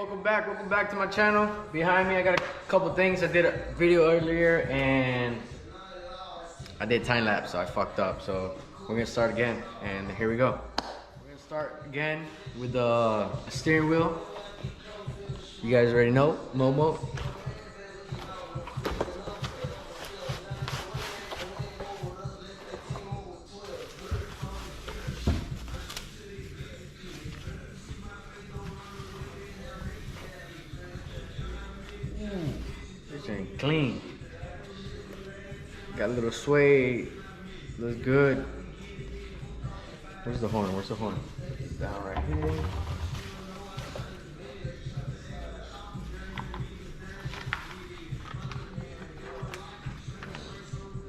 welcome back to my channel. Behind me I got a couple things. I did a video earlier and I did time lapse, so I fucked up. So we're gonna start again, and here we go. We're gonna start again with the steering wheel. You guys already know, MoMo. This ain't clean. Got a little sway. Looks good. Where's the horn? Where's the horn? Down right here.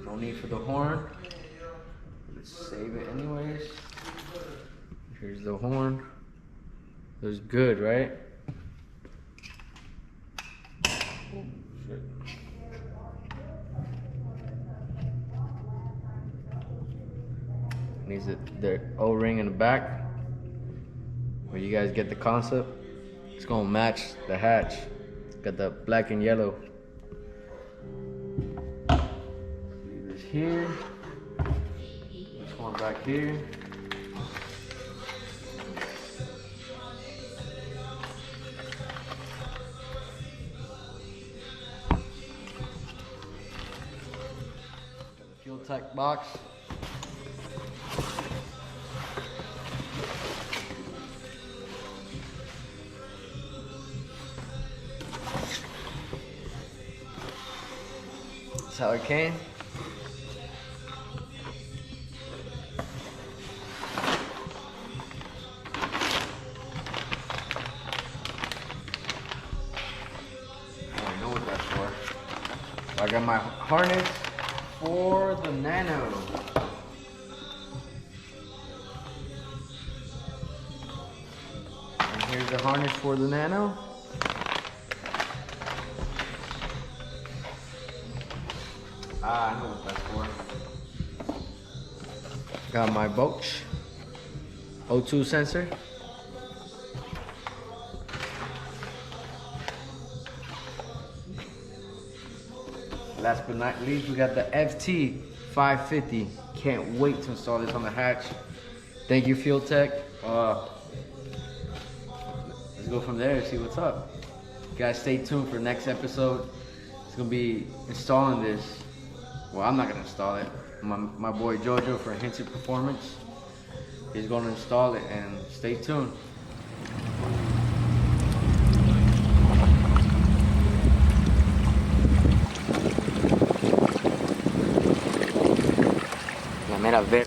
No need for the horn. Let's save it anyways. Here's the horn. Looks good, right? Shit. Needs the O-ring in the back. But you guys get the concept. It's gonna match the hatch. Got the black and yellow. Leave this here. This one back here. FuelTech box. That's how it came. I don't know what that's for. I got my harness for the Nano. And here's the harness for the Nano. I know what that's for. Got my Bosch O2 sensor. Last but not least, we got the FT550. Can't wait to install this on the hatch. Thank you, FuelTech. Let's go from there and see what's up. You guys, stay tuned for next episode. It's gonna be installing this. Well, I'm not gonna install it. My boy Jojo for Hinted Performance. He's gonna install it, and stay tuned. La mera verde.